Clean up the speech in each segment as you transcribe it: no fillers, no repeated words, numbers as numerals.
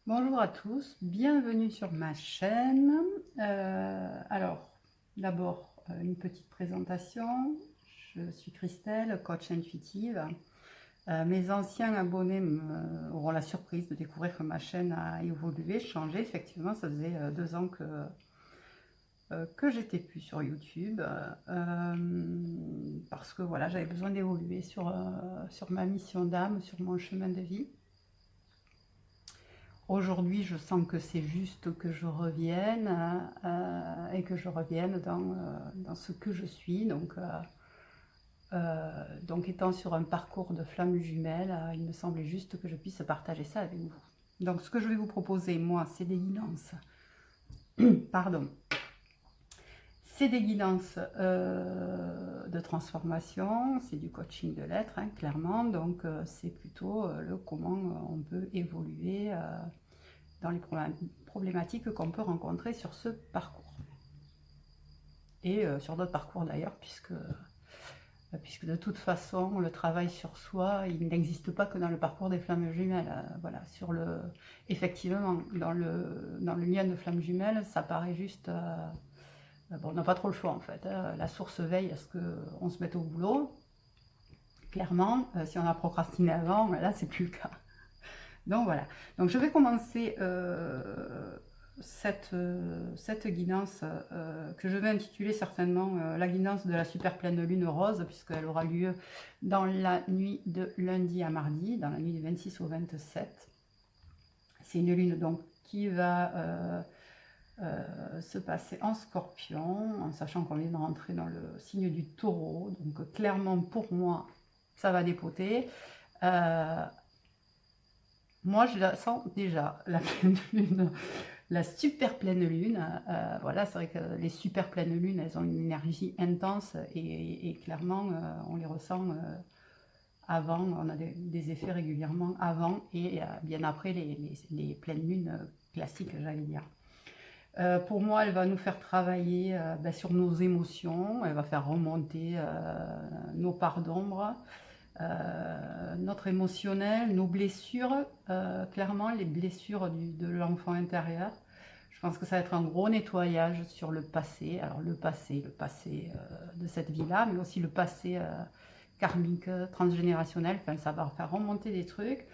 Bonjour à tous, bienvenue sur ma chaîne. Alors, d'abord, une petite présentation. Je suis Christelle, coach intuitive. Mes anciens abonnés auront la surprise de découvrir que ma chaîne a évolué, changé. Effectivement, ça faisait 2 ans que j'étais plus sur YouTube parce que voilà, j'avais besoin d'évoluer sur ma mission d'âme, sur mon chemin de vie. Aujourd'hui, je sens que c'est juste que je revienne et que je revienne dans ce que je suis. Donc, étant sur un parcours de flammes jumelles, il me semblait juste que je puisse partager ça avec vous. Donc, ce que je vais vous proposer, moi, c'est des guidances. Pardon. C'est des guidances de transformation, c'est du coaching de l'être, hein, clairement. Donc, c'est plutôt le comment on peut évoluer dans les problématiques qu'on peut rencontrer sur ce parcours. Et sur d'autres parcours d'ailleurs, puisque de toute façon, le travail sur soi, il n'existe pas que dans le parcours des flammes jumelles. Voilà, effectivement, dans le lien de flammes jumelles, ça paraît juste... bon, on n'a pas trop le choix en fait. La source veille à ce qu'on se mette au boulot. Clairement, si on a procrastiné avant, là, c'est plus le cas. Donc voilà, donc je vais commencer cette guidance que je vais intituler certainement la guidance de la super pleine lune rose, puisqu'elle aura lieu dans la nuit de lundi à mardi, dans la nuit du 26 au 27. C'est une lune donc qui va se passer en scorpion, en sachant qu'on vient de rentrer dans le signe du taureau, donc clairement pour moi ça va dépoter. Moi, je la sens déjà, la pleine lune, la super pleine lune. Voilà, c'est vrai que les super pleines lunes, elles ont une énergie intense et clairement, on les ressent avant. On a des effets régulièrement avant et bien après les pleines lunes classiques, j'allais dire. Pour moi, elle va nous faire travailler sur nos émotions, elle va faire remonter nos parts d'ombre. Notre émotionnel, nos blessures, clairement les blessures de l'enfant intérieur. Je pense que ça va être un gros nettoyage sur le passé. Alors le passé de cette vie-là, mais aussi le passé karmique, transgénérationnel. Enfin, ça va faire remonter des trucs.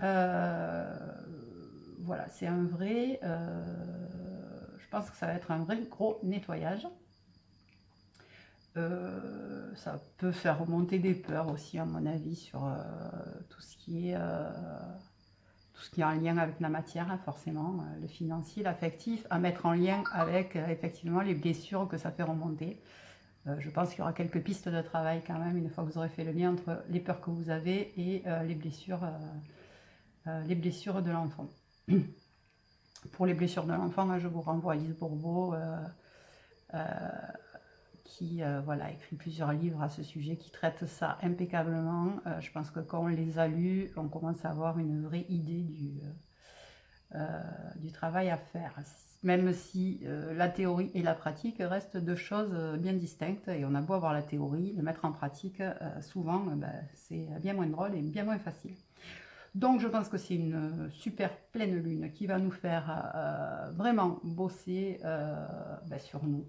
Voilà, c'est un vrai... je pense que ça va être un vrai gros nettoyage. Ça peut faire remonter des peurs aussi, à mon avis, sur tout ce qui est en lien avec la matière, hein, forcément, le financier, l'affectif, à mettre en lien avec effectivement les blessures que ça fait remonter. Je pense qu'il y aura quelques pistes de travail quand même, une fois que vous aurez fait le lien entre les peurs que vous avez et les blessures de l'enfant. Pour les blessures de l'enfant, je vous renvoie à Lise Bourbeau, qui voilà, écrit plusieurs livres à ce sujet, qui traitent ça impeccablement. Je pense que quand on les a lus, on commence à avoir une vraie idée du travail à faire. Même si la théorie et la pratique restent deux choses bien distinctes, et on a beau avoir la théorie, le mettre en pratique, souvent, c'est bien moins drôle et bien moins facile. Donc je pense que c'est une super pleine lune qui va nous faire vraiment bosser sur nous.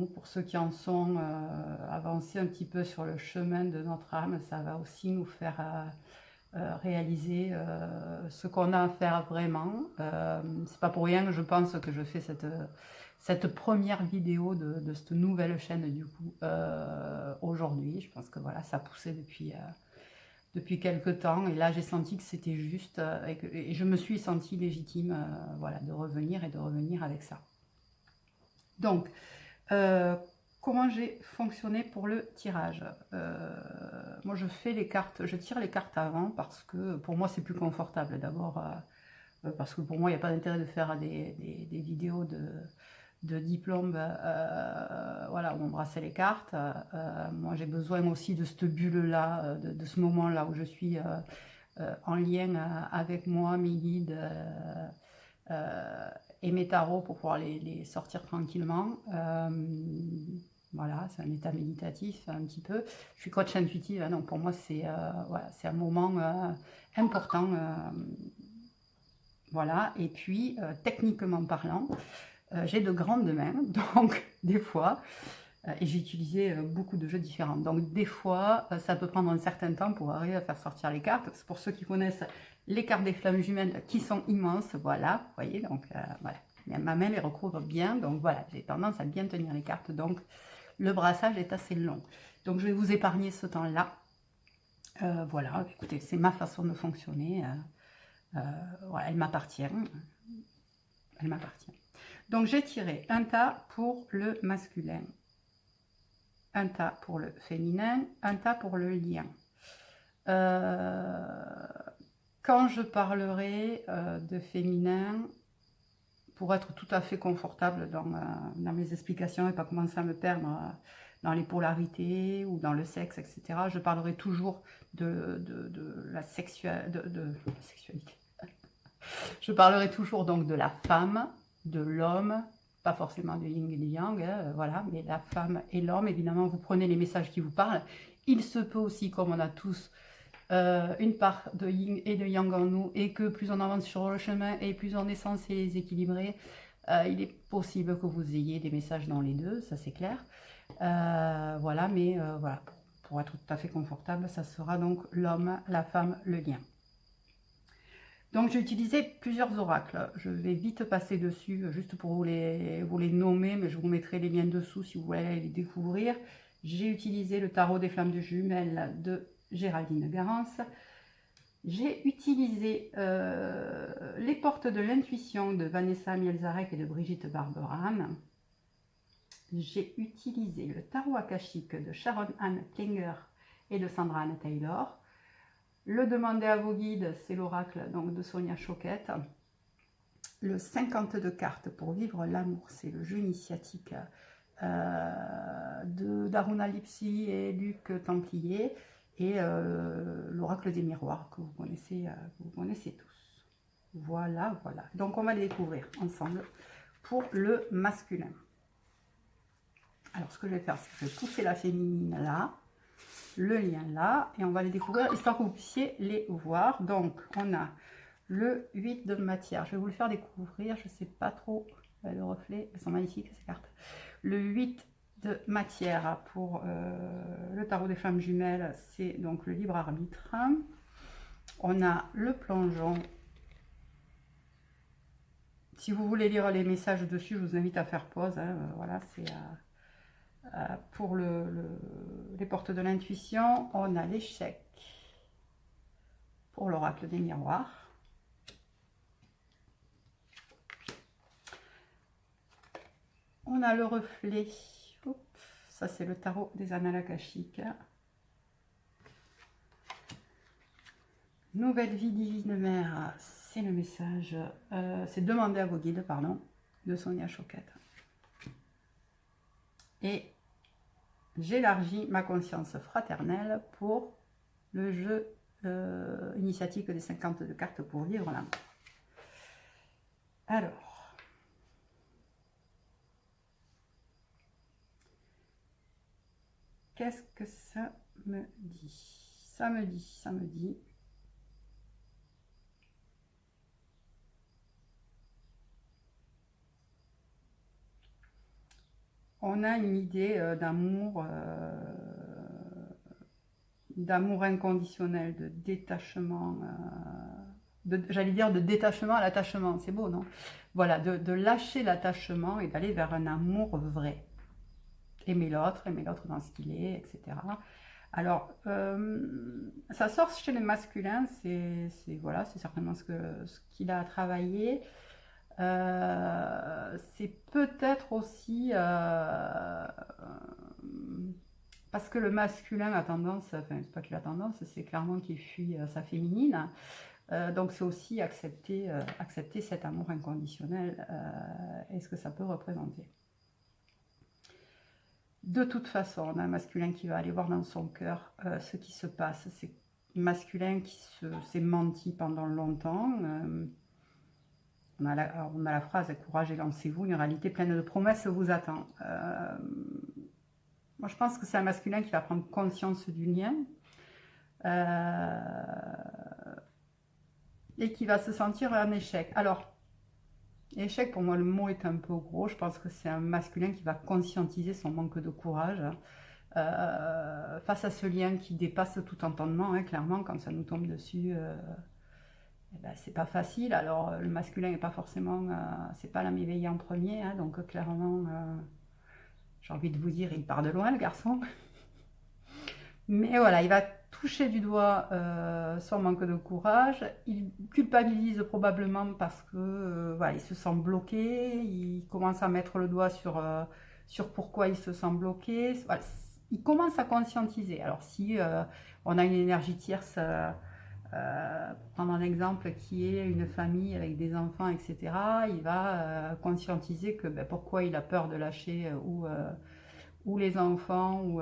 Pour ceux qui en sont avancés un petit peu sur le chemin de notre âme, ça va aussi nous faire réaliser ce qu'on a à faire vraiment. C'est pas pour rien que je pense que je fais cette première vidéo de cette nouvelle chaîne du coup aujourd'hui. Je pense que voilà, ça poussait depuis quelques temps, et là j'ai senti que c'était juste et je me suis sentie légitime voilà, de revenir avec ça. Donc comment j'ai fonctionné pour le tirage. Moi je fais les cartes, je tire les cartes avant parce que pour moi c'est plus confortable. D'abord parce que pour moi il n'y a pas d'intérêt de faire des vidéos de diplôme voilà, où on brassait les cartes. Moi j'ai besoin aussi de cette bulle là, de ce moment là où je suis en lien avec moi, mes guides et mes tarots pour pouvoir les sortir tranquillement. Voilà, c'est un état méditatif un petit peu. Je suis coach intuitive, hein, donc pour moi c'est voilà, c'est un moment important Voilà, et puis techniquement parlant, j'ai de grandes mains, donc des fois, et j'ai utilisé beaucoup de jeux différents. Donc des fois, ça peut prendre un certain temps pour arriver à faire sortir les cartes. C'est pour ceux qui connaissent les cartes des flammes jumelles qui sont immenses, voilà, vous voyez, donc voilà. Ma main les recouvre bien, donc voilà, j'ai tendance à bien tenir les cartes, donc le brassage est assez long. Donc je vais vous épargner ce temps-là. Voilà, écoutez, c'est ma façon de fonctionner. Voilà, elle m'appartient. Elle m'appartient. Donc j'ai tiré un tas pour le masculin, un tas pour le féminin, un tas pour le lien. Quand je parlerai de féminin, pour être tout à fait confortable dans mes explications et pas commencer à me perdre dans les polarités ou dans le sexe, etc., je parlerai toujours de la sexualité. Je parlerai toujours donc de la femme, de l'homme, pas forcément du yin et du yang, voilà, mais la femme et l'homme, évidemment, vous prenez les messages qui vous parlent. Il se peut aussi, comme on a tous une part de yin et de yang en nous, et que plus on avance sur le chemin et plus on est censé les équilibrer, il est possible que vous ayez des messages dans les deux, ça c'est clair. Voilà, mais voilà, pour être tout à fait confortable, ça sera donc l'homme, la femme, le lien. Donc j'ai utilisé plusieurs oracles, je vais vite passer dessus juste pour vous les nommer, mais je vous mettrai les liens dessous si vous voulez les découvrir. J'ai utilisé le tarot des flammes de jumelles de Géraldine Garance. J'ai utilisé les portes de l'intuition de Vanessa Mielzarek et de Brigitte Barberan. J'ai utilisé le tarot akashique de Sharon Anne Klinger et de Sandra Anne Taylor. Le demander à vos guides, c'est l'oracle donc de Sonia Choquette. Le 52 cartes pour vivre l'amour, c'est le jeu initiatique de Daruna Lipsy et Luc Templier. Et l'oracle des miroirs que vous connaissez tous. Voilà, voilà. Donc on va les découvrir ensemble pour le masculin. Alors ce que je vais faire, c'est que je vais pousser la féminine là, le lien là, et on va les découvrir histoire que vous puissiez les voir. Donc on a le 8 de matière, je vais vous le faire découvrir, je ne sais pas trop le reflet, elles sont magnifiques ces cartes. Le 8 de matière pour le tarot des flammes jumelles, c'est donc le libre arbitre. On a le plongeon. Si vous voulez lire les messages dessus, je vous invite à faire pause, hein. Voilà, c'est pour les portes de l'intuition. On a l'échec pour l'oracle des miroirs. On a le reflet. Oups, ça c'est le tarot des annales akashiques. Nouvelle vie divine mère, c'est le message, c'est demander à vos guides, pardon, de Sonia Choquette. Et j'élargis ma conscience fraternelle pour le jeu initiatique des 52 cartes pour vivre l'amour. Alors, qu'est-ce que ça me dit? Ça me dit. On a une idée d'amour inconditionnel, de détachement, j'allais dire de détachement à l'attachement, c'est beau, non? Voilà, de lâcher l'attachement et d'aller vers un amour vrai. Aimer l'autre dans ce qu'il est, etc. Alors, ça sort chez les masculins, c'est voilà, c'est certainement ce qu'il a à travailler. C'est peut-être aussi parce que le masculin a tendance, enfin c'est pas qu'il a tendance, c'est clairement qu'il fuit sa féminine. Donc c'est aussi accepter cet amour inconditionnel et ce que ça peut représenter. De toute façon, on a un masculin qui va aller voir dans son cœur ce qui se passe. C'est un masculin qui s'est menti pendant longtemps. On a la phrase « Courage et lancez-vous, une réalité pleine de promesses vous attend ». Moi, je pense que c'est un masculin qui va prendre conscience du lien. et qui va se sentir en échec. Alors, échec, pour moi, le mot est un peu gros. Je pense que c'est un masculin qui va conscientiser son manque de courage face à ce lien qui dépasse tout entendement, hein, clairement, quand ça nous tombe dessus. Eh ben, c'est pas facile. Alors, le masculin n'est pas forcément, c'est pas la m'éveiller en premier, hein, donc clairement, j'ai envie de vous dire, il part de loin, le garçon. Mais voilà, il va toucher du doigt son manque de courage. Il culpabilise probablement parce que voilà, il se sent bloqué. Il commence à mettre le doigt sur pourquoi il se sent bloqué. Voilà, il commence à conscientiser. Alors si on a une énergie tierce, pour prendre un exemple qui est une famille avec des enfants, etc., il va conscientiser que pourquoi il a peur de lâcher ou les enfants, ou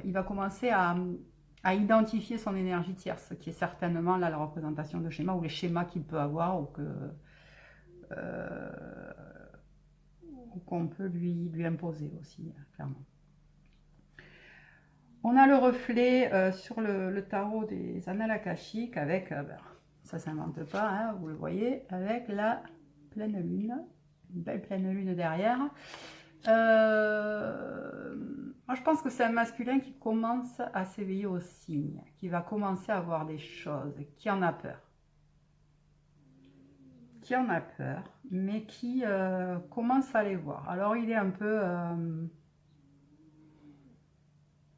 il va commencer à identifier son énergie tierce, qui est certainement là la représentation de schéma ou les schémas qu'il peut avoir ou qu'on peut lui imposer aussi, clairement. On a le reflet sur le tarot des annales akashiques avec, ça s'invente pas, hein, vous le voyez, avec la pleine lune, une belle pleine lune derrière. Moi, je pense que c'est un masculin qui commence à s'éveiller aux signes, qui va commencer à voir des choses, qui en a peur. Qui en a peur, mais qui commence à les voir. Alors, il est un peu...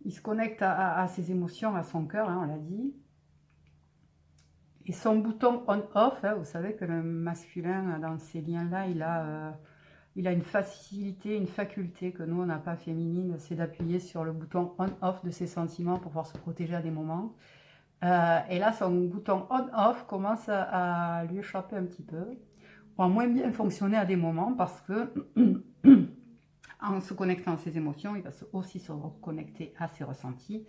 il se connecte à ses émotions, à son cœur, hein, on l'a dit. Et son bouton on-off, hein, vous savez que le masculin, dans ces liens-là, il a une facilité, une faculté que nous, on n'a pas féminine, c'est d'appuyer sur le bouton on-off de ses sentiments pour pouvoir se protéger à des moments. Et là, son bouton on-off commence à lui échapper un petit peu, ou à moins bien fonctionner à des moments, parce que en se connectant à ses émotions, il va aussi se reconnecter à ses ressentis.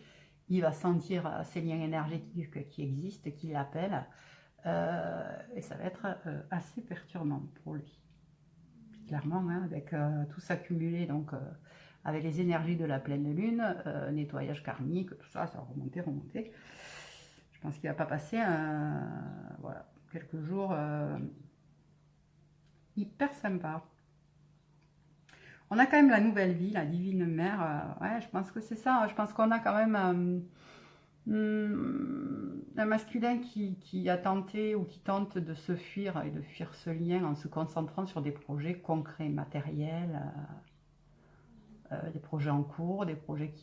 Il va sentir ces liens énergétiques qui existent, qui l'appellent, et ça va être assez perturbant pour lui. Clairement, hein, avec tout s'accumuler, donc avec les énergies de la pleine lune, nettoyage karmique, tout ça, ça va remonter. Je pense qu'il ne va pas passer voilà, quelques jours hyper sympa. On a quand même la nouvelle vie, la divine mère. Ouais, je pense que c'est ça. Je pense qu'on a quand même un masculin qui a tenté ou qui tente de se fuir et de fuir ce lien en se concentrant sur des projets concrets, matériels, des projets en cours, des projets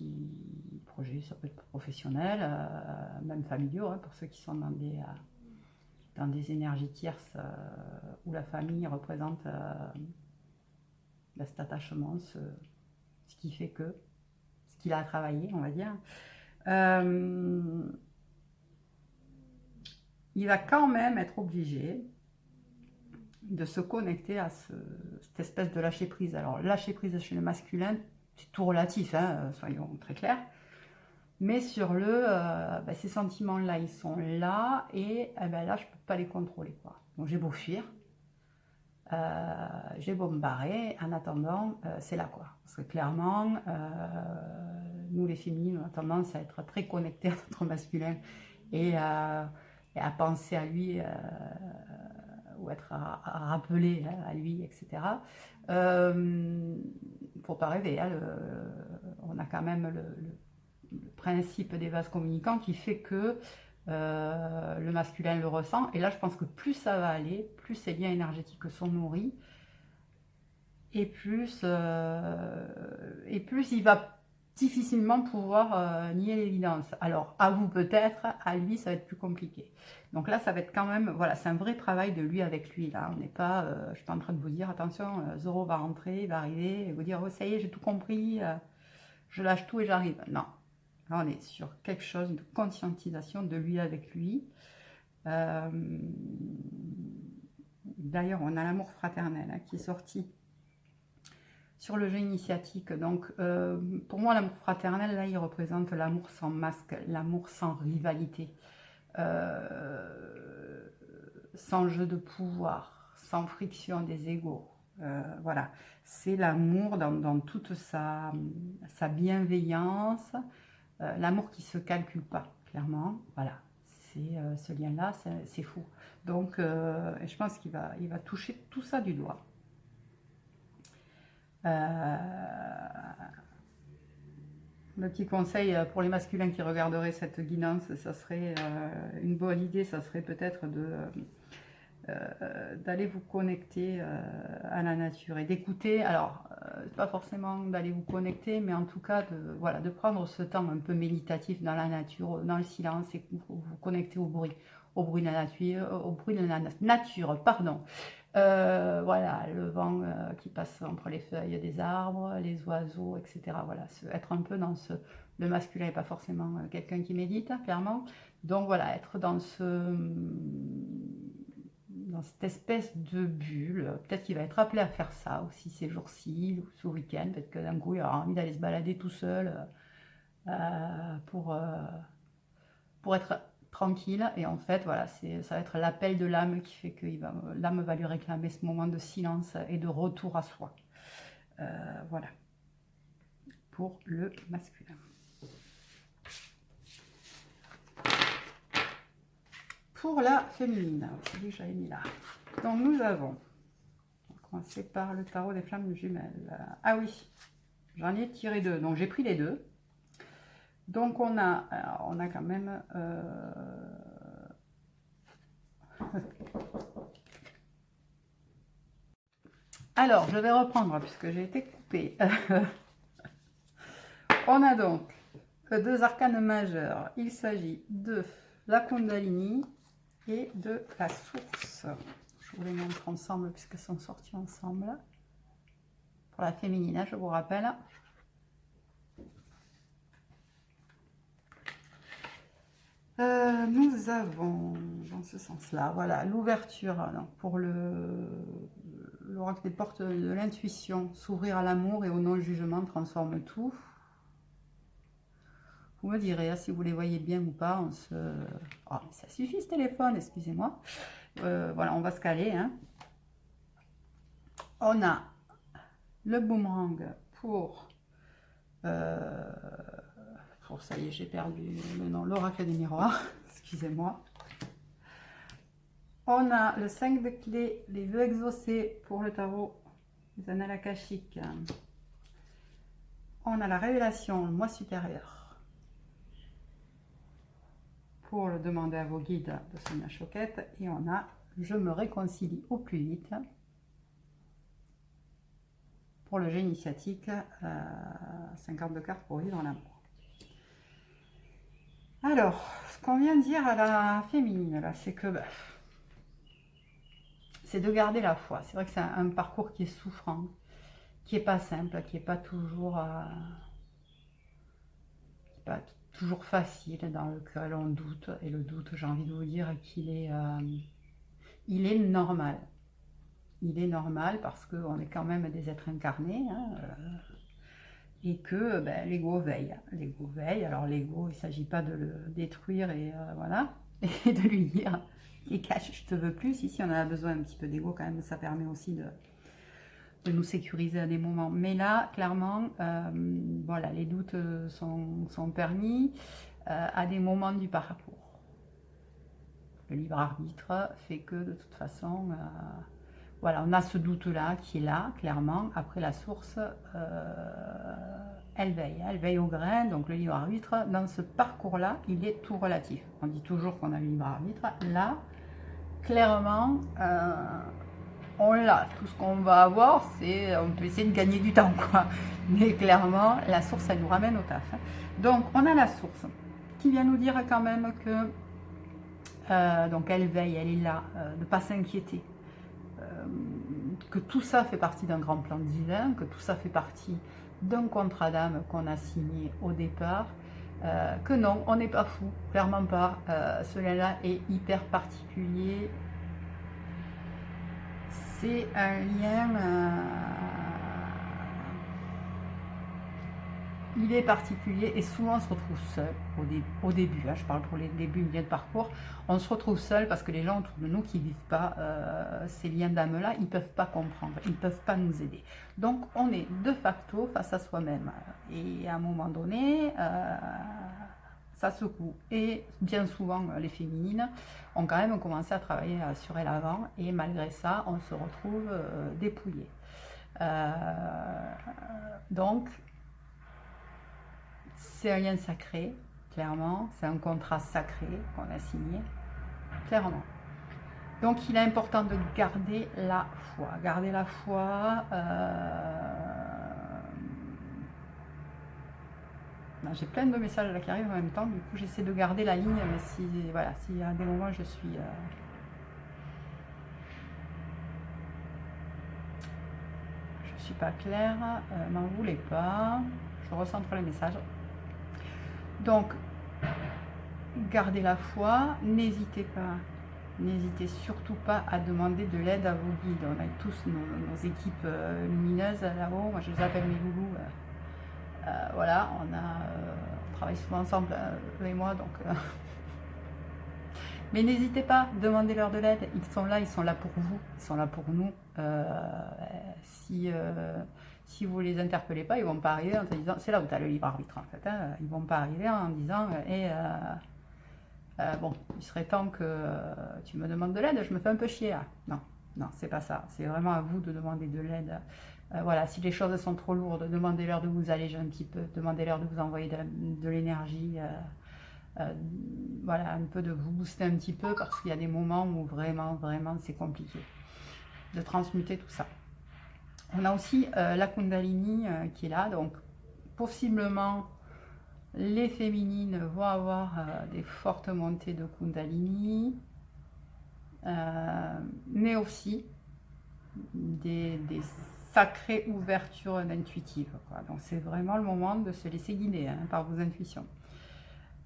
ça peut être professionnels, même familiaux, hein, pour ceux qui sont dans des énergies tierces où la famille représente cet attachement, ce qui fait que, ce qu'il a à travailler, on va dire. Il va quand même être obligé de se connecter à cette espèce de lâcher prise. Alors, lâcher prise chez le masculin, c'est tout relatif, hein, soyons très clairs. Mais sur ces sentiments-là, ils sont là, et là, je ne peux pas les contrôler, quoi. Donc, j'ai beau fuir, j'ai beau me barrer, en attendant, c'est là, quoi. Parce que clairement, nous, les féminines, on a tendance à être très connectées à notre masculin et à penser à lui, ou être à rappeler à lui, etc. Faut pas rêver, hein, on a quand même le principe des vases communicants qui fait que le masculin le ressent, et là je pense que plus ça va aller, plus ces liens énergétiques sont nourris, et plus il va difficilement pouvoir nier l'évidence. Alors à vous peut-être, à lui ça va être plus compliqué. Donc là ça va être quand même, voilà, c'est un vrai travail de lui avec lui, là. On n'est pas, je suis pas en train de vous dire attention, Zoro va rentrer, il va arriver, et vous dire oh ça y est j'ai tout compris, je lâche tout et j'arrive. Non, là on est sur quelque chose de conscientisation de lui avec lui. D'ailleurs on a l'amour fraternel, hein, qui est sorti sur le jeu initiatique. Donc pour moi l'amour fraternel, là il représente l'amour sans masque, l'amour sans rivalité, sans jeu de pouvoir, sans friction des égos. Voilà, c'est l'amour dans toute sa bienveillance, l'amour qui ne se calcule pas, clairement. Voilà, ce lien-là, c'est fou. Donc, je pense qu'il va toucher tout ça du doigt. Le petit conseil pour les masculins qui regarderaient cette guidance, ça serait une bonne idée, ça serait peut-être d'aller vous connecter à la nature et d'écouter. Alors, pas forcément d'aller vous connecter, mais en tout cas de prendre ce temps un peu méditatif dans la nature, dans le silence, et vous connecter au bruit de la nature, pardon. Voilà, le vent qui passe entre les feuilles des arbres, les oiseaux, etc. Voilà, être un peu dans le masculin n'est pas forcément quelqu'un qui médite, hein, clairement. Donc voilà, être dans cette espèce de bulle. Peut-être qu'il va être appelé à faire ça aussi ces jours-ci, ou ce week-end. Peut-être que d'un coup, il aura envie d'aller se balader tout seul pour être tranquille. Et en fait, voilà, ça va être l'appel de l'âme qui fait que l'âme va lui réclamer ce moment de silence et de retour à soi. Voilà, pour le masculin. Pour la féminine, c'est dit que j'avais mis là. Donc nous avons, on va commencer par le tarot des flammes jumelles. Ah oui, j'en ai tiré 2, donc j'ai pris les 2. Donc on a quand même alors je vais reprendre puisque j'ai été coupée. On a donc 2 arcanes majeurs. Il s'agit de la Kundalini et de la source. Je vous les montre ensemble puisqu'elles sont sorties ensemble. Pour la féminine, je vous rappelle. Nous avons, dans ce sens-là, voilà, l'ouverture pour l'oracle des portes de l'intuition, s'ouvrir à l'amour et au non-jugement transforme tout. Vous me direz si vous les voyez bien ou pas. Oh, ça suffit ce téléphone, excusez-moi. Voilà, on va se caler. Hein. On a le boomerang pour ça y est, j'ai perdu le nom, l'oracle des miroirs, excusez-moi. On a le 5 de clés, les vœux exaucés pour le tarot des annales akashiques. On a la révélation, le moi supérieur, pour le demander à vos guides de Sonia Choquette. Et on a je me réconcilie au plus vite, pour le jeu initiatique, 52 cartes pour vivre l'amour. Alors, ce qu'on vient de dire à la féminine, là, c'est que c'est de garder la foi. C'est vrai que c'est un parcours qui est souffrant, qui n'est pas simple, qui n'est pas toujours, facile, dans lequel on doute. Et le doute, j'ai envie de vous dire qu'il est, il est normal. Il est normal parce qu'on est quand même des êtres incarnés. Hein, et que l'ego veille. L'ego veille. Alors l'ego, il ne s'agit pas de le détruire et voilà, et de lui dire et cache, je te veux plus. Ici, on a besoin un petit peu d'ego quand même. Ça permet aussi de nous sécuriser à des moments. Mais là, clairement, voilà, les doutes sont permis à des moments du parcours. Le libre arbitre fait que de toute façon, voilà, on a ce doute-là qui est là, clairement. Après, la source, elle veille au grain. Donc, le libre arbitre, dans ce parcours-là, il est tout relatif. On dit toujours qu'on a le libre arbitre. Là, clairement, on l'a. Tout ce qu'on va avoir, c'est, on peut essayer de gagner du temps, quoi. Mais clairement, la source, elle nous ramène au taf. Donc, on a la source qui vient nous dire quand même que, donc, elle veille, elle est là, de ne pas s'inquiéter. Que tout ça fait partie d'un grand plan divin, que tout ça fait partie d'un contrat d'âme qu'on a signé au départ, que non, on n'est pas fou, clairement pas. Ce lien-là est hyper particulier. C'est un lien, il est particulier et souvent on se retrouve seul au début, hein, je parle pour les débuts, milieu de parcours, on se retrouve seul parce que les gens autour de nous qui ne vivent pas ces liens d'âme-là, ils ne peuvent pas comprendre, ils ne peuvent pas nous aider. Donc on est de facto face à soi-même et à un moment donné, ça secoue. Et bien souvent, les féminines ont quand même commencé à travailler sur elles avant, et malgré ça, on se retrouve dépouillé. Donc, c'est un lien sacré, clairement, c'est un contrat sacré qu'on a signé, clairement. Donc, il est important de garder la foi. Garder la foi. J'ai plein de messages là qui arrivent en même temps. Du coup, j'essaie de garder la ligne. Mais si, voilà, s'il y a des moments, je suis pas claire. M'en voulez pas. Je recentre les messages. Donc, gardez la foi. N'hésitez pas. N'hésitez surtout pas à demander de l'aide à vos guides. On a tous nos équipes lumineuses là-haut. Moi, je les appelle mes loulous. Voilà, on travaille souvent ensemble, eux et moi. Donc, mais n'hésitez pas, demandez-leur de l'aide. Ils sont là pour vous, ils sont là pour nous. Si vous les interpellez pas, ils vont pas arriver en te disant, c'est là où tu as le libre arbitre en fait. Hein, ils vont pas arriver en disant, bon, il serait temps que tu me demandes de l'aide, je me fais un peu chier là. Non, non, c'est pas ça. C'est vraiment à vous de demander de l'aide. Voilà, si les choses sont trop lourdes, demandez-leur de vous alléger un petit peu, demandez-leur de vous envoyer de l'énergie, voilà, un peu de vous booster un petit peu, parce qu'il y a des moments où vraiment, vraiment, c'est compliqué de transmuter tout ça. On a aussi la Kundalini qui est là, donc possiblement les féminines vont avoir des fortes montées de Kundalini, mais aussi des sacrée ouverture intuitive. Donc c'est vraiment le moment de se laisser guider par vos intuitions.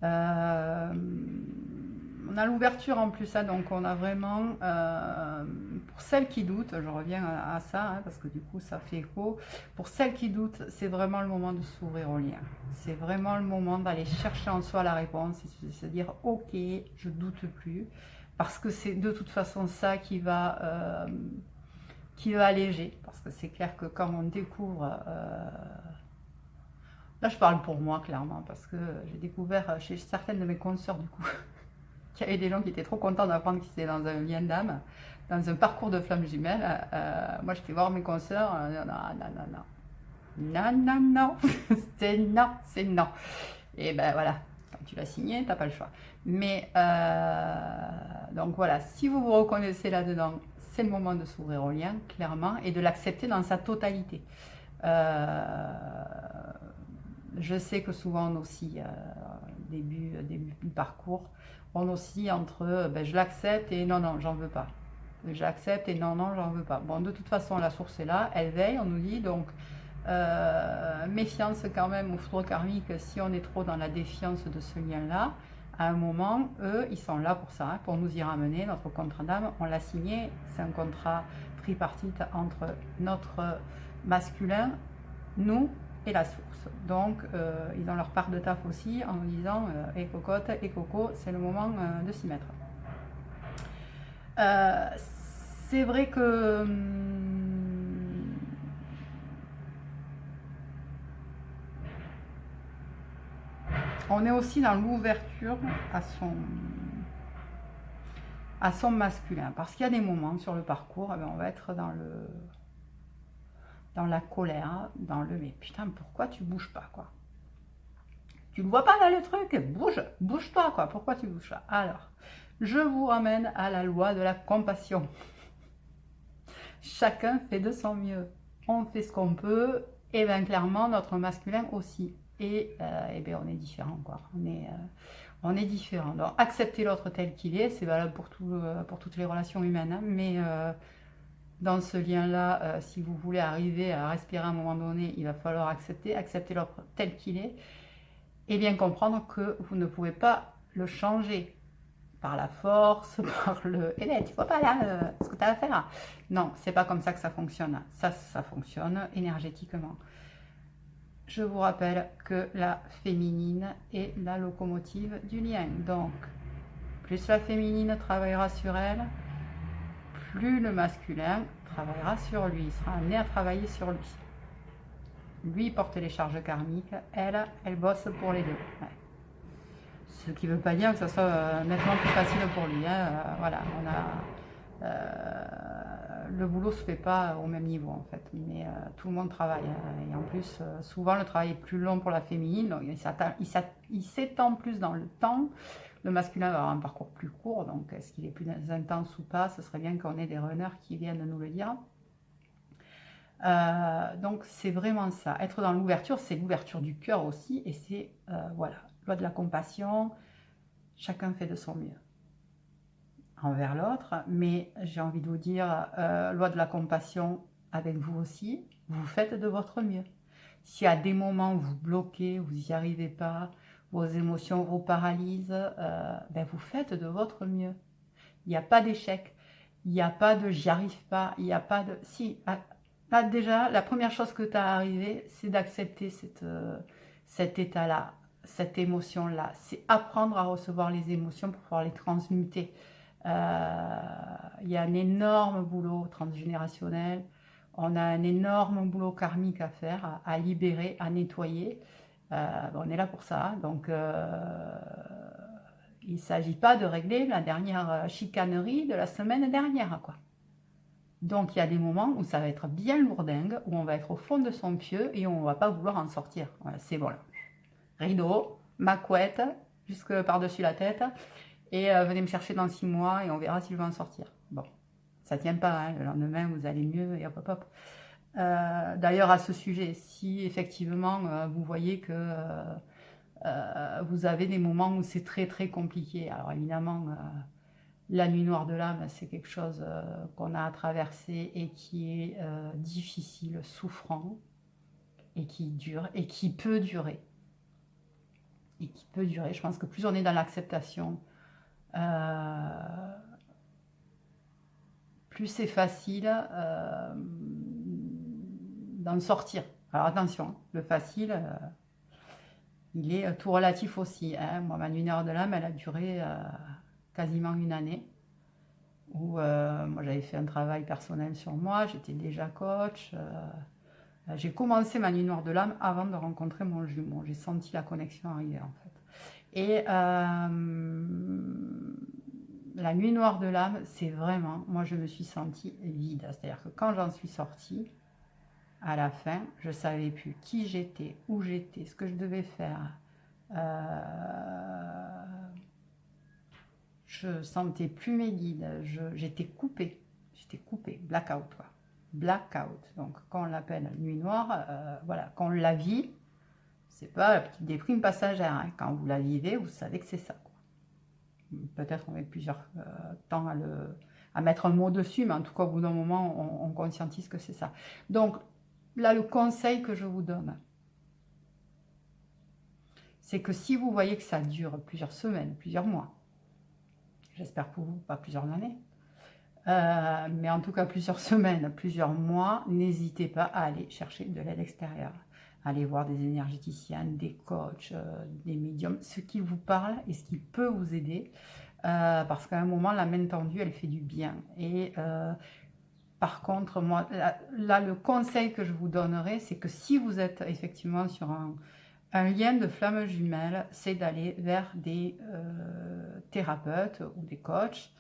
On a l'ouverture en plus, donc on a vraiment, pour celles qui doutent, je reviens à ça, parce que du coup ça fait écho, pour celles qui doutent, c'est vraiment le moment de s'ouvrir au lien. C'est vraiment le moment d'aller chercher en soi la réponse, et de se dire ok, je doute plus, parce que c'est de toute façon ça qui va alléger, parce que c'est clair que quand on découvre, là je parle pour moi clairement, parce que j'ai découvert chez certaines de mes consoeurs du coup, qu'il y avait des gens qui étaient trop contents d'apprendre qu'ils étaient dans un lien d'âme, dans un parcours de flammes jumelles. Moi j'étais voir mes consoeurs, non, c'est non, et ben voilà, quand tu l'as signé, t'as pas le choix. Mais donc voilà, si vous vous reconnaissez là-dedans, c'est le moment de s'ouvrir au lien, clairement, et de l'accepter dans sa totalité. Je sais que souvent, on aussi, début du parcours, on aussi entre je l'accepte et non, j'en veux pas. J'accepte et non, j'en veux pas. Bon, de toute façon, la source est là, elle veille, on nous dit, donc méfiance quand même au foudre karmique si on est trop dans la défiance de ce lien-là. À un moment, eux, ils sont là pour ça, pour nous y ramener. Notre contrat d'âme, on l'a signé, c'est un contrat tripartite entre notre masculin, nous et la source. Donc, ils ont leur part de taf aussi en nous disant et cocotte, et coco, c'est le moment de s'y mettre. C'est vrai que on est aussi dans l'ouverture à son masculin, parce qu'il y a des moments sur le parcours, on va être dans la colère, dans le mais putain, pourquoi tu bouges pas, quoi? Tu le vois pas là le truc? Bouge-toi, quoi, pourquoi tu bouges pas? Alors, je vous ramène à la loi de la compassion. Chacun fait de son mieux, on fait ce qu'on peut, et bien clairement notre masculin aussi. Et bien on est différent, quoi. On est différent. Donc accepter l'autre tel qu'il est, c'est valable pour toutes les relations humaines, hein, mais dans ce lien-là, si vous voulez arriver à respirer à un moment donné, il va falloir accepter l'autre tel qu'il est, et bien comprendre que vous ne pouvez pas le changer par la force, par le « Eh bien, tu vois pas là ce que tu as à faire ?» Non, c'est pas comme ça que ça fonctionne. Ça fonctionne énergétiquement. Je vous rappelle que la féminine est la locomotive du lien. Donc, plus la féminine travaillera sur elle, plus le masculin travaillera sur lui. Il sera amené à travailler sur lui. Lui porte les charges karmiques, elle bosse pour les deux. Ouais. Ce qui ne veut pas dire que ça soit nettement plus facile pour lui, hein. Voilà, le boulot se fait pas au même niveau en fait, mais tout le monde travaille, hein. Et en plus, souvent le travail est plus long pour la féminine, donc il s'étend plus dans le temps. Le masculin va avoir un parcours plus court, donc est-ce qu'il est plus intense ou pas? Ce serait bien qu'on ait des runners qui viennent nous le dire. Donc c'est vraiment ça. Être dans l'ouverture, c'est l'ouverture du cœur aussi, et c'est voilà, loi de la compassion. Chacun fait de son mieux envers l'autre, mais j'ai envie de vous dire, loi de la compassion avec vous aussi, vous faites de votre mieux. Si à des moments vous bloquez, vous n'y arrivez pas, vos émotions vous paralysent, ben vous faites de votre mieux. Il n'y a pas d'échec, il n'y a pas de j'y arrive pas, il n'y a pas de... Si, là déjà, la première chose que tu as arrivé, c'est d'accepter cet état-là, cette émotion-là. C'est apprendre à recevoir les émotions pour pouvoir les transmuter. Il y a un énorme boulot transgénérationnel, on a un énorme boulot karmique à faire, à libérer, à nettoyer. On est là pour ça, donc il ne s'agit pas de régler la dernière chicanerie de la semaine dernière, quoi. Donc il y a des moments où ça va être bien lourdingue, où on va être au fond de son pieu et on ne va pas vouloir en sortir. Voilà, c'est bon là. Rideau, ma couette, jusque par-dessus la tête, et venez me chercher dans 6 mois et on verra si je vais en sortir. Bon, ça tient pas, hein. Le lendemain vous allez mieux et hop hop hop. D'ailleurs à ce sujet, si effectivement vous voyez que vous avez des moments où c'est très très compliqué, alors évidemment la nuit noire de l'âme c'est quelque chose qu'on a à traverser et qui est difficile, souffrant, et qui dure et qui peut durer. Et qui peut durer. Je pense que plus on est dans l'acceptation, plus c'est facile d'en sortir. Alors attention, le facile, il est tout relatif aussi, hein. Moi, ma nuit noire de l'âme, elle a duré quasiment 1 année, où moi j'avais fait un travail personnel sur moi, j'étais déjà coach. J'ai commencé ma nuit noire de l'âme avant de rencontrer mon jumeau. J'ai senti la connexion arriver en fait. Et la nuit noire de l'âme, c'est vraiment, moi je me suis sentie vide. C'est-à-dire que quand j'en suis sortie, à la fin, je ne savais plus qui j'étais, où j'étais, ce que je devais faire. Je sentais plus mes guides, j'étais coupée, blackout quoi. Blackout. Donc quand on l'appelle nuit noire, voilà, quand on la vit, c'est pas la petite déprime passagère, hein. Quand vous la vivez, vous savez que c'est ça, quoi. Peut-être on met plusieurs temps à mettre un mot dessus, mais en tout cas au bout d'un moment on conscientise que c'est ça. Donc là le conseil que je vous donne, c'est que si vous voyez que ça dure plusieurs semaines, plusieurs mois, j'espère pour vous pas plusieurs années, mais en tout cas plusieurs semaines, plusieurs mois, n'hésitez pas à aller chercher de l'aide extérieure. Allez voir des énergéticiennes, des coachs, des médiums, ce qui vous parle et ce qui peut vous aider. Parce qu'à un moment, la main tendue, elle fait du bien. Et par contre, moi, là, le conseil que je vous donnerai, c'est que si vous êtes effectivement sur un lien de flamme jumelle, c'est d'aller vers des thérapeutes ou des coachs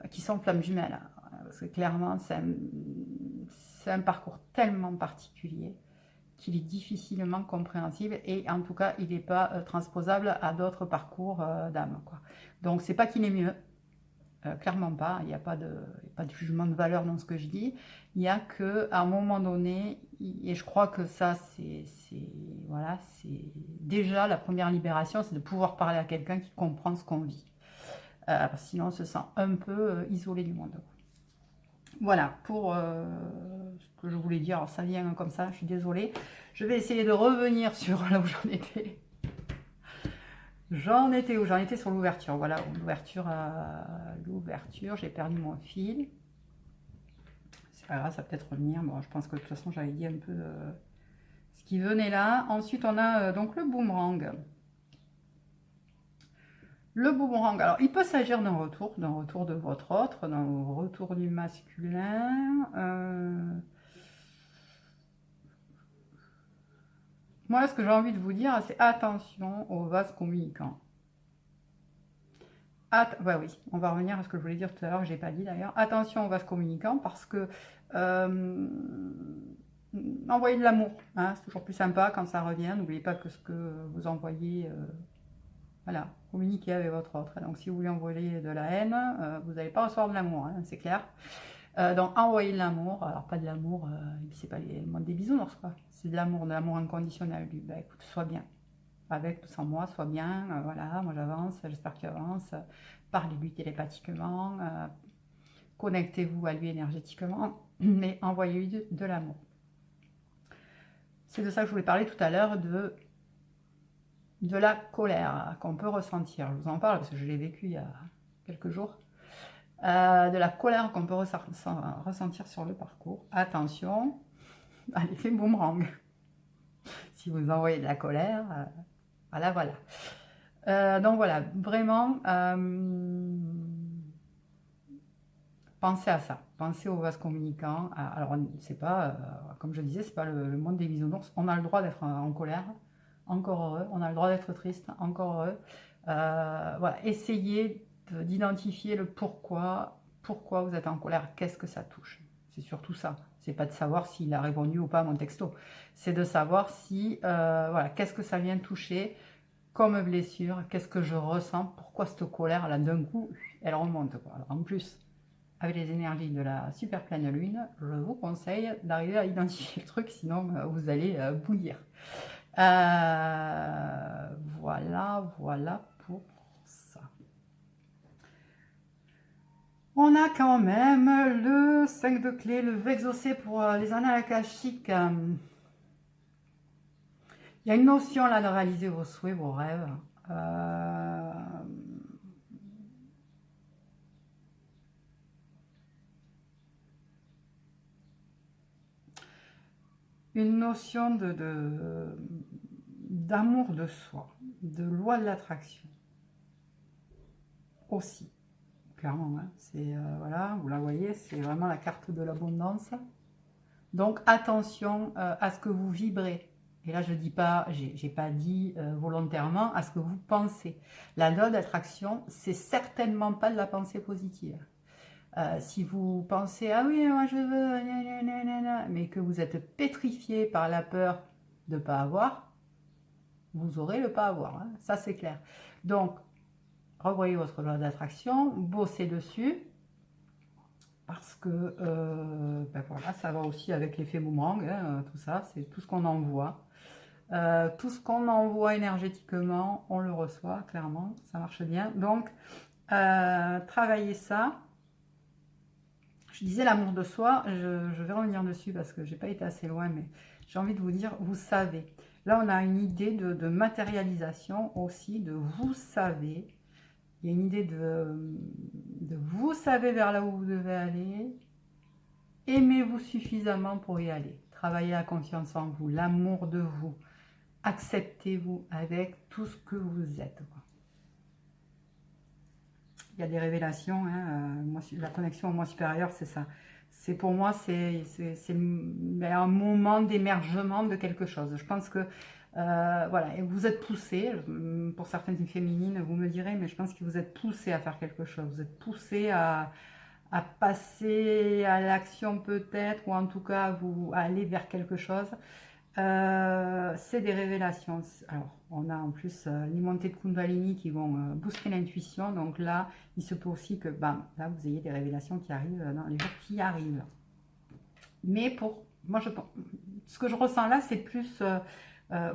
qui sont flammes jumelles. Parce que clairement, c'est un parcours tellement particulier qu'il est difficilement compréhensible et en tout cas, il n'est pas transposable à d'autres parcours d'âme, quoi. Donc, c'est pas qu'il est mieux. Clairement pas, il n'y a pas de jugement de valeur dans ce que je dis. Il n'y a qu'à un moment donné, et je crois que ça, voilà, c'est déjà la première libération, c'est de pouvoir parler à quelqu'un qui comprend ce qu'on vit. Sinon, on se sent un peu isolé du monde. Voilà, pour ce que je voulais dire. Alors, ça vient comme ça, je suis désolée. Je vais essayer de revenir sur là où j'en étais. J'en étais où? J'en étais sur l'ouverture. Voilà, l'ouverture, j'ai perdu mon fil. C'est pas grave, ça va peut-être revenir. Bon, je pense que de toute façon, j'avais dit un peu ce qui venait là. Ensuite, on a donc le boomerang. Le boomerang, alors il peut s'agir d'un retour de votre autre, d'un retour du masculin. Moi, ce que j'ai envie de vous dire, c'est attention aux vases communicants. Bah oui, on va revenir à ce que je voulais dire tout à l'heure, que je n'ai pas dit d'ailleurs. Attention aux vases communicants parce que envoyer de l'amour, hein, c'est toujours plus sympa quand ça revient. N'oubliez pas que ce que vous envoyez, voilà, communiquez avec votre autre. Donc si vous lui envoyez de la haine, vous n'allez pas recevoir de l'amour, hein, c'est clair. Donc envoyer de l'amour, alors pas de l'amour, c'est pas le monde des bisounours quoi, c'est de l'amour inconditionnel. Lui, bah écoute, sois bien, avec ou sans moi, sois bien, voilà, moi j'avance, j'espère que tu avances, parlez-lui télépathiquement, connectez-vous à lui énergétiquement, mais envoyez-lui de l'amour. C'est de ça que je voulais parler tout à l'heure, de la colère qu'on peut ressentir. Je vous en parle parce que je l'ai vécu il y a quelques jours. De la colère qu'on peut ressentir sur le parcours. Attention à l'effet boomerang. Si vous envoyez de la colère, voilà. Donc voilà, vraiment, pensez à ça. Pensez aux vases communicants. Alors, c'est pas, comme je disais, c'est pas le monde des bisounours. On a le droit d'être en colère, encore heureux. On a le droit d'être triste, encore heureux. Voilà, essayez d'identifier le pourquoi vous êtes en colère, qu'est-ce que ça touche. C'est surtout ça. C'est pas de savoir s'il a répondu ou pas à mon texto. C'est de savoir si, voilà, qu'est-ce que ça vient toucher comme blessure, qu'est-ce que je ressens, pourquoi cette colère là d'un coup, elle remonte quoi. Alors, en plus, avec les énergies de la super pleine lune, je vous conseille d'arriver à identifier le truc, sinon vous allez bouillir. Voilà pour ça. On a quand même le 5 de clé, le vexocé pour les annales akashiques. Il y a une notion là de réaliser vos souhaits, vos rêves. Une notion d'amour de soi, de loi de l'attraction aussi. Clairement, hein. C'est voilà, vous la voyez, c'est vraiment la carte de l'abondance. Donc attention à ce que vous vibrez. Et là, je dis pas, j'ai pas dit volontairement à ce que vous pensez. La loi d'attraction, c'est certainement pas de la pensée positive. Si vous pensez ah oui, moi je veux, nanana, mais que vous êtes pétrifié par la peur de ne pas avoir, vous aurez le pas avoir. Hein. Ça c'est clair. Donc revoyez votre loi d'attraction, bossez dessus, parce que ben voilà, ça va aussi avec l'effet boomerang, hein, tout ça, c'est tout ce qu'on envoie. Tout ce qu'on envoie énergétiquement, on le reçoit, clairement, ça marche bien. Donc, travaillez ça. Je disais l'amour de soi, je vais revenir dessus parce que j'ai pas été assez loin, mais j'ai envie de vous dire, vous savez. Là, on a une idée de matérialisation aussi, de vous savez. Il y a une idée de vous savez vers là où vous devez aller. Aimez-vous suffisamment pour y aller. Travaillez la confiance en vous, l'amour de vous. Acceptez-vous avec tout ce que vous êtes. Il y a des révélations, hein, la connexion au moi supérieur, c'est ça. C'est pour moi, c'est un moment d'émergement de quelque chose. Je pense que voilà, et vous êtes poussé, pour certaines féminines, vous me direz, mais je pense que vous êtes poussé à faire quelque chose. Vous êtes poussé à passer à l'action peut-être, ou en tout cas à aller vers quelque chose. C'est des révélations. Alors, on a en plus les montées de Kundalini qui vont booster l'intuition. Donc là, il se peut aussi que bam, là, vous ayez des révélations qui arrivent dans les jours qui arrivent. Mais pour moi, ce que je ressens là, c'est plus,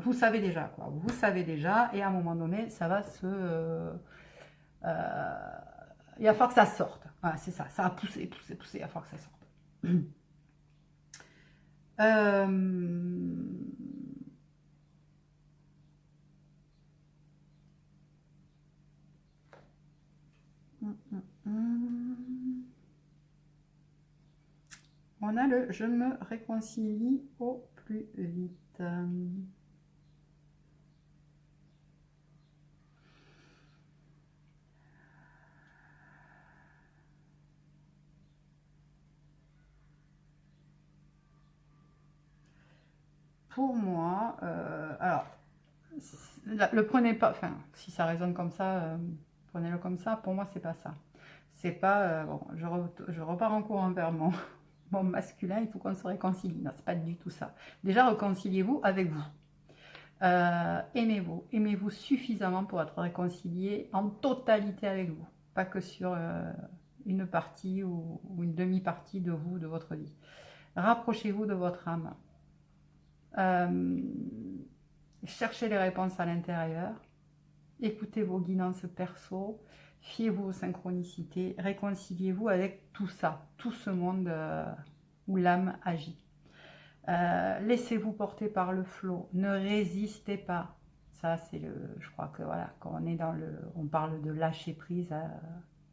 vous savez déjà, quoi. Vous savez déjà, et à un moment donné, ça va il va falloir que ça sorte. Voilà, c'est ça. Ça va pousser. Il va falloir que ça sorte. On a le je me réconcilie au plus vite. pour moi, alors, le prenez pas, enfin, si ça résonne comme ça, prenez-le comme ça. Pour moi, c'est pas ça. C'est pas, bon, je repars en courant vers mon masculin, il faut qu'on se réconcilie. Non, c'est pas du tout ça. Déjà, réconciliez-vous avec vous. Aimez-vous. Aimez-vous suffisamment pour être réconcilié en totalité avec vous. Pas que sur une partie ou une demi-partie de vous, de votre vie. Rapprochez-vous de votre âme. Cherchez les réponses à l'intérieur. Écoutez vos guidances perso. Fiez-vous aux synchronicités. Réconciliez-vous avec tout ça, tout ce monde où l'âme agit. Laissez-vous porter par le flot. Ne résistez pas. Ça, c'est je crois que voilà, quand on est on parle de lâcher prise.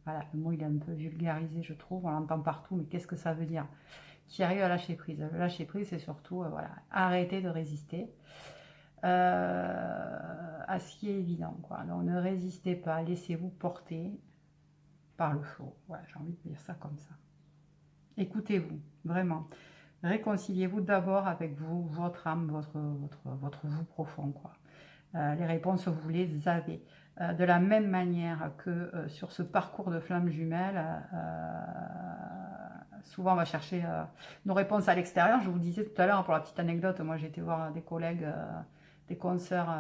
Voilà, le mot il est un peu vulgarisé, je trouve. On l'entend partout, mais qu'est-ce que ça veut dire? Qui arrive à lâcher prise. Le lâcher prise, c'est surtout voilà, arrêter de résister à ce qui est évident, quoi. Donc ne résistez pas, laissez-vous porter par le flot. Voilà, j'ai envie de dire ça comme ça. Écoutez-vous, vraiment. Réconciliez-vous d'abord avec vous, votre âme, votre vous profond, quoi. Les réponses, vous les avez. De la même manière que sur ce parcours de flammes jumelles, souvent on va chercher nos réponses à l'extérieur. Je vous disais tout à l'heure, pour la petite anecdote, moi j'ai été voir des collègues, des consoeurs,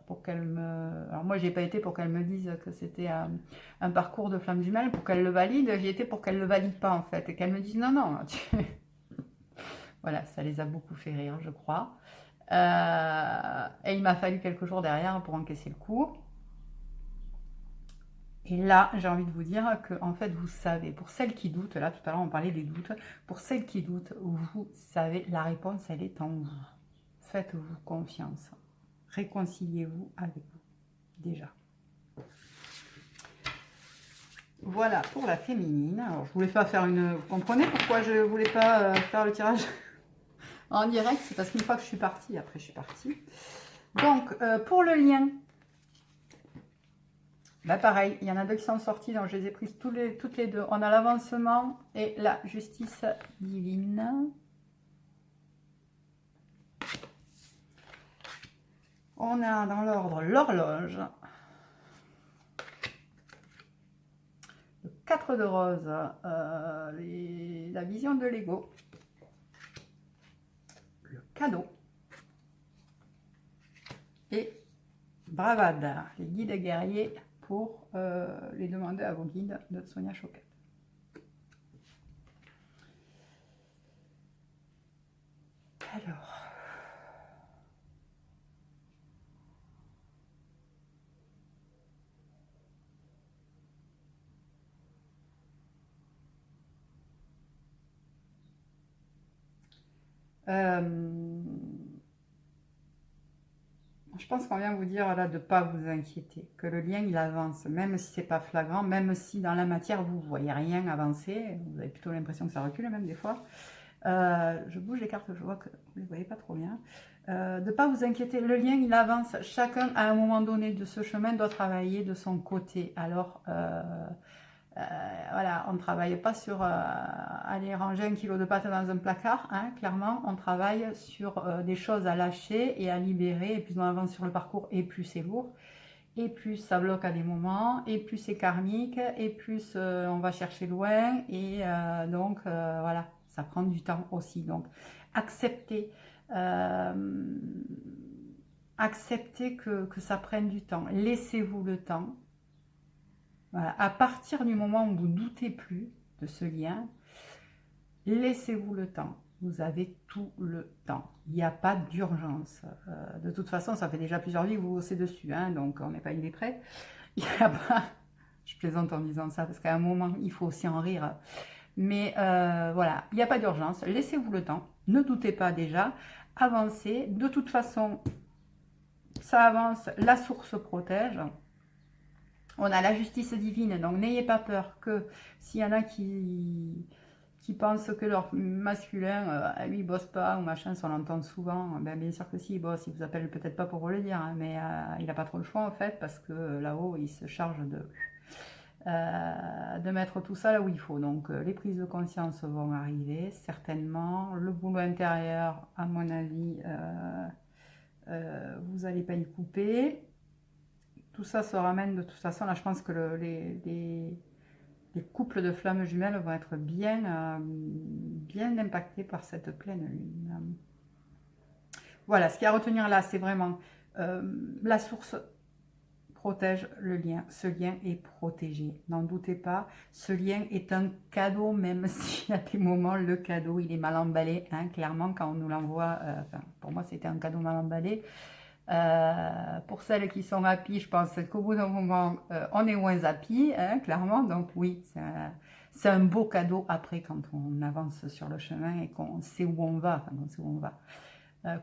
pour qu'elles me... Alors moi j'ai pas été pour qu'elles me disent que c'était un parcours de flammes jumelles, pour qu'elles le valident. J'y étais pour qu'elles le valident pas en fait, et qu'elles me disent non, non. Voilà, ça les a beaucoup fait rire, je crois. Et il m'a fallu quelques jours derrière pour encaisser le coup. Et là, j'ai envie de vous dire que, en fait, vous savez, pour celles qui doutent, là, tout à l'heure, on parlait des doutes, pour celles qui doutent, vous savez, la réponse, elle est en vous. Faites-vous confiance. Réconciliez-vous avec vous, déjà. Voilà pour la féminine. Alors, je voulais pas faire une... Vous comprenez pourquoi je voulais pas faire le tirage en direct? C'est parce qu'une fois que je suis partie, après je suis partie. Donc, pour le lien... Bah pareil, il y en a deux qui sont sortis, donc je les ai prises toutes les deux. On a l'avancement et la justice divine. On a dans l'ordre l'horloge. Le 4 de rose, la vision de l'ego. Le cadeau. Et bravade, les guides guerriers. Pour les demander à vos guides de Sonia Choquette. Alors, je pense qu'on vient vous dire là de ne pas vous inquiéter, que le lien il avance, même si c'est pas flagrant, même si dans la matière vous ne voyez rien avancer, vous avez plutôt l'impression que ça recule même des fois. Je bouge les cartes, je vois que vous ne les voyez pas trop bien. De ne pas vous inquiéter, le lien il avance, chacun à un moment donné de ce chemin doit travailler de son côté. Alors voilà, on ne travaille pas sur aller ranger 1 kilo de pâtes dans un placard, hein, clairement, on travaille sur des choses à lâcher et à libérer, et plus on avance sur le parcours, et plus c'est lourd, et plus ça bloque à des moments, et plus c'est karmique, et plus on va chercher loin, et donc voilà, ça prend du temps aussi, donc acceptez, acceptez que ça prenne du temps, laissez-vous le temps. Voilà. À partir du moment où vous ne doutez plus de ce lien, laissez-vous le temps. Vous avez tout le temps. Il n'y a pas d'urgence. De toute façon, ça fait déjà plusieurs vies que vous bossez dessus, hein, donc on n'est pas illettré. Il n'y a pas... Je plaisante en disant ça, parce qu'à un moment, il faut aussi en rire. Mais voilà, il n'y a pas d'urgence. Laissez-vous le temps. Ne doutez pas déjà. Avancez. De toute façon, ça avance. La source protège. On a la justice divine, donc n'ayez pas peur que s'il y en a qui pensent que leur masculin, lui, il bosse pas ou machin, ça on l'entend souvent, ben, bien sûr que si, il bosse, il vous appelle peut-être pas pour vous le dire, hein, mais il n'a pas trop le choix en fait, parce que là-haut, il se charge de de mettre tout ça là où il faut. Donc les prises de conscience vont arriver, certainement. Le boulot intérieur, à mon avis, vous n'allez pas y couper. Tout ça se ramène de toute façon. Là, je pense que les couples de flammes jumelles vont être bien, bien impactés par cette pleine lune. Voilà, ce qu'il y a à retenir là, c'est vraiment la source protège le lien. Ce lien est protégé, n'en doutez pas. Ce lien est un cadeau, même si à des moments, le cadeau, il est mal emballé. Hein, clairement, quand on nous l'envoie, pour moi, c'était un cadeau mal emballé. Pour celles qui sont happy, je pense qu'au bout d'un moment, on est moins happy, hein, clairement. Donc oui, c'est un beau cadeau après quand on avance sur le chemin et qu'on sait où on va, enfin, on sait où on va.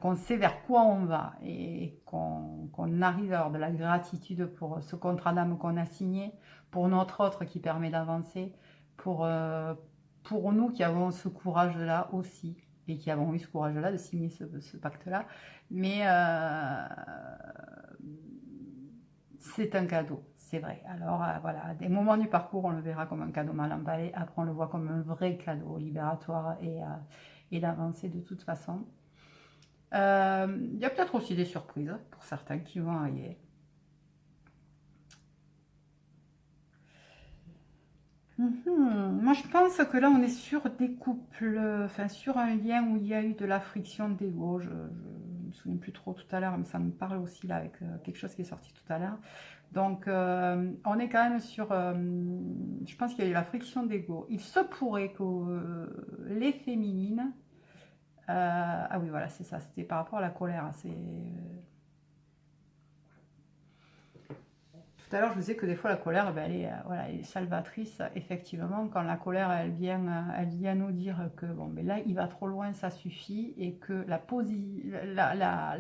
Qu'on sait vers quoi on va et qu'on arrive à avoir de la gratitude pour ce contrat d'âme qu'on a signé, pour notre autre qui permet d'avancer, pour nous qui avons ce courage-là aussi, et qui avons eu ce courage-là de signer ce pacte-là. Mais c'est un cadeau, c'est vrai. Alors voilà, à des moments du parcours, on le verra comme un cadeau mal emballé, après on le voit comme un vrai cadeau libératoire et d'avancer de toute façon. Il y a peut-être aussi des surprises pour certains qui vont arriver. Moi, je pense que là, on est sur des couples, enfin, sur un lien où il y a eu de la friction d'ego. Je ne me souviens plus trop tout à l'heure, mais ça me parle aussi là avec quelque chose qui est sorti tout à l'heure. Donc, on est quand même sur... je pense qu'il y a eu la friction d'ego. Il se pourrait que les féminines... ah oui, voilà, c'est ça. C'était par rapport à la colère. C'est... Tout à l'heure, je vous disais que des fois, la colère, ben, elle est salvatrice. Effectivement, quand la colère, elle vient nous dire que bon, mais là, il va trop loin, ça suffit, et que la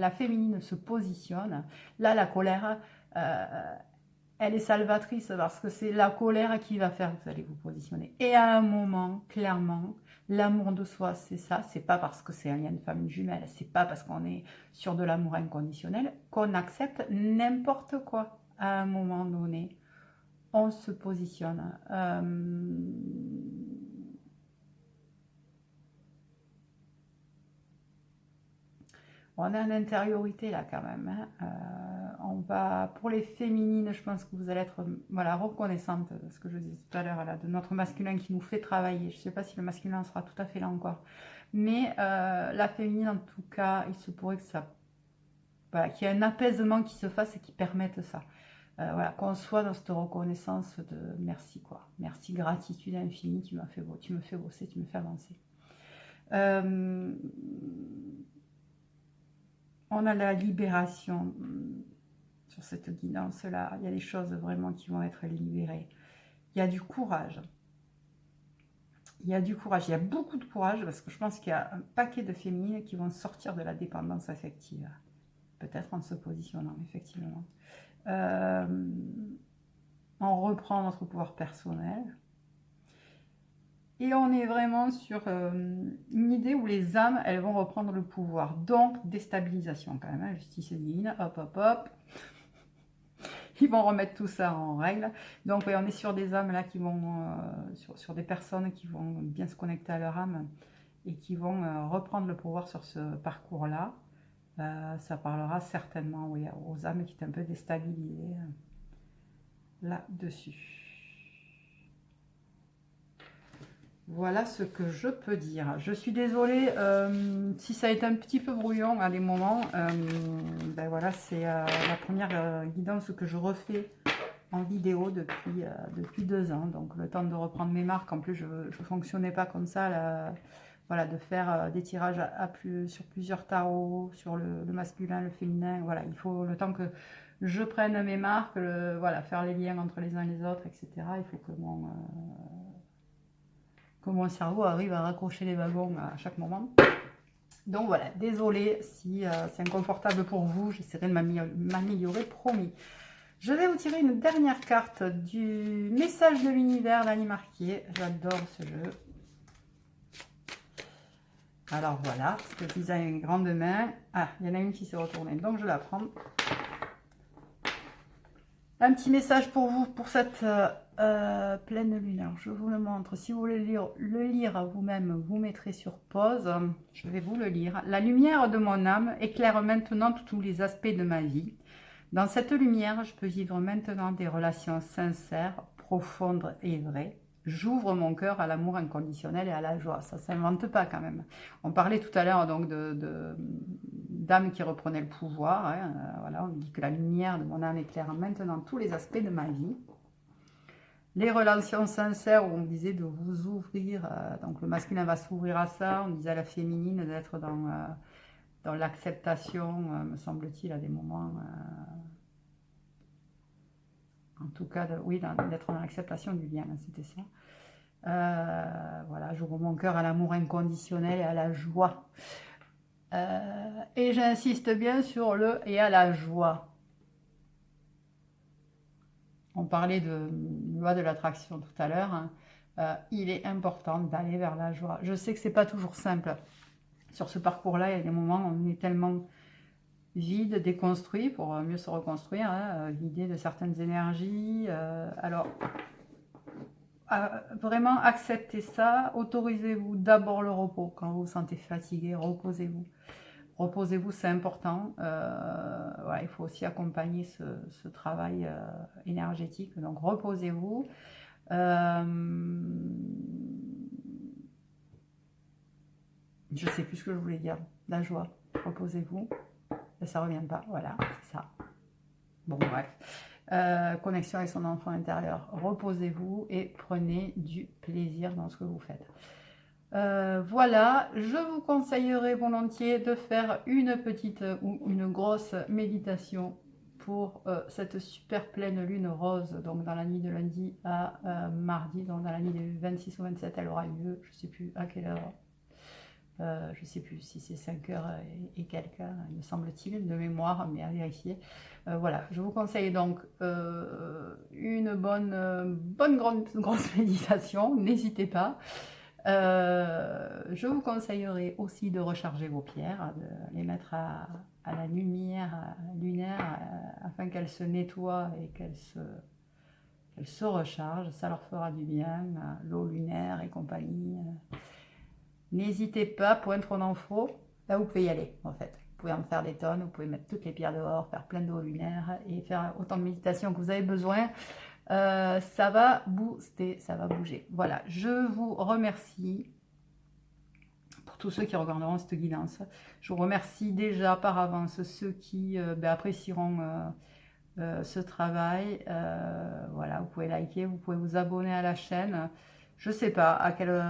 féminine se positionne. Là, la colère, elle est salvatrice parce que c'est la colère qui va faire que vous allez vous positionner. Et à un moment, clairement, l'amour de soi, c'est ça. C'est pas parce que c'est un lien de famille jumelle, c'est pas parce qu'on est sur de l'amour inconditionnel qu'on accepte n'importe quoi. À un moment donné, on se positionne. On a une intériorité là quand même. Hein. On va, pour les féminines, je pense que vous allez être voilà, reconnaissante de ce que je disais tout à l'heure, de notre masculin qui nous fait travailler. Je ne sais pas si le masculin sera tout à fait là encore. Mais la féminine, en tout cas, il se pourrait que ça, voilà, qu'il y ait un apaisement qui se fasse et qui permette ça. Voilà, qu'on soit dans cette reconnaissance de merci, quoi. Merci, gratitude infinie, tu me fais bosser, tu me fais avancer. On a la libération sur cette guidance-là. Il y a des choses vraiment qui vont être libérées. Il y a du courage. Il y a du courage. Il y a beaucoup de courage parce que je pense qu'il y a un paquet de féminines qui vont sortir de la dépendance affective. Peut-être en se positionnant, effectivement. On reprend notre pouvoir personnel. Et on est vraiment sur une idée où les âmes, elles vont reprendre le pouvoir. Donc, déstabilisation quand même. Hein, justice divine, hop, hop, hop. Ils vont remettre tout ça en règle. Donc, oui, on est sur des âmes là qui vont... sur des personnes qui vont bien se connecter à leur âme et qui vont reprendre le pouvoir sur ce parcours-là. Ça parlera certainement, oui, aux âmes qui étaient un peu déstabilisées là-dessus. Voilà ce que je peux dire. Je suis désolée si ça a été un petit peu brouillon à des moments. Ben voilà, c'est la première guidance que je refais en vidéo depuis 2 ans. Donc le temps de reprendre mes marques. En plus, je ne fonctionnais pas comme ça. Voilà, de faire des tirages sur plusieurs tarots, sur le masculin, le féminin. Voilà, il faut le temps que je prenne mes marques, voilà, faire les liens entre les uns et les autres, etc. Il faut que mon cerveau arrive à raccrocher les wagons à chaque moment. Donc voilà, désolé si c'est inconfortable pour vous, j'essaierai de m'améliorer, promis. Je vais vous tirer une dernière carte du message de l'univers d'Annie Marquier. J'adore ce jeu. Alors voilà, parce que je disais une grande main. Ah, il y en a une qui s'est retournée, donc je la prends. Un petit message pour vous, pour cette pleine lune. Alors, je vous le montre. Si vous voulez le lire vous-même, vous mettrez sur pause. Je vais vous le lire. La lumière de mon âme éclaire maintenant tous les aspects de ma vie. Dans cette lumière, je peux vivre maintenant des relations sincères, profondes et vraies. J'ouvre mon cœur à l'amour inconditionnel et à la joie. Ça ne s'invente pas quand même. On parlait tout à l'heure donc d'âme qui reprenait le pouvoir. Hein. Voilà, on dit que la lumière de mon âme éclaire maintenant tous les aspects de ma vie. Les relations sincères, où on disait de vous ouvrir, donc le masculin va s'ouvrir à ça, on disait à la féminine d'être dans l'acceptation, me semble-t-il, à des moments, en tout cas, oui, d'être dans l'acceptation du lien, c'était ça. Voilà, j'ouvre mon cœur à l'amour inconditionnel et à la joie. Et j'insiste bien sur le « et à la joie ». On parlait de loi de l'attraction tout à l'heure. Hein. Il est important d'aller vers la joie. Je sais que c'est pas toujours simple. Sur ce parcours-là, il y a des moments où on est tellement vide, déconstruit pour mieux se reconstruire, hein, vidé de certaines énergies. Alors, vraiment acceptez ça. Autorisez-vous d'abord le repos. Quand vous vous sentez fatigué, reposez-vous. Reposez-vous, c'est important. Ouais, il faut aussi accompagner ce travail énergétique. Donc, reposez-vous. Je ne sais plus ce que je voulais dire. La joie. Reposez-vous. Ça ne revient pas. Voilà, c'est ça. Bon, bref. Connexion avec son enfant intérieur. Reposez-vous et prenez du plaisir dans ce que vous faites. Voilà, je vous conseillerais volontiers de faire une petite ou une grosse méditation pour cette super pleine lune rose, donc dans la nuit de lundi à mardi, donc dans la nuit du 26 ou 27, elle aura lieu, je ne sais plus à quelle heure, je ne sais plus si c'est 5 heures et quelques, me semble-t-il, de mémoire, mais à vérifier. Voilà, je vous conseille donc une bonne grosse méditation, n'hésitez pas. Je vous conseillerais aussi de recharger vos pierres, de les mettre à la lumière lunaire afin qu'elles se nettoient et qu'elles se rechargent. Ça leur fera du bien, l'eau lunaire et compagnie. N'hésitez pas, poindre en faux, là vous pouvez y aller en fait. Vous pouvez en faire des tonnes, vous pouvez mettre toutes les pierres dehors, faire plein d'eau lunaire et faire autant de méditation que vous avez besoin. Ça va booster, ça va bouger. Voilà, je vous remercie pour tous ceux qui regarderont cette guidance. Je vous remercie déjà par avance ceux qui apprécieront ce travail. Voilà, vous pouvez liker, vous pouvez vous abonner à la chaîne. Je ne sais pas à quelle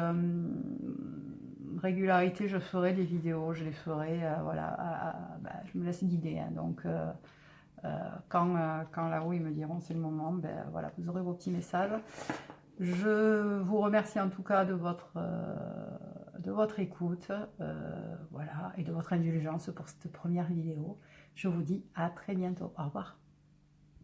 régularité je ferai les vidéos. Je les ferai, voilà, je me laisse guider. Hein, donc, quand là-haut ils me diront c'est le moment, voilà, vous aurez vos petits messages. Je vous remercie en tout cas de votre écoute, voilà, et de votre indulgence pour cette première vidéo. Je vous dis à très bientôt. Au revoir.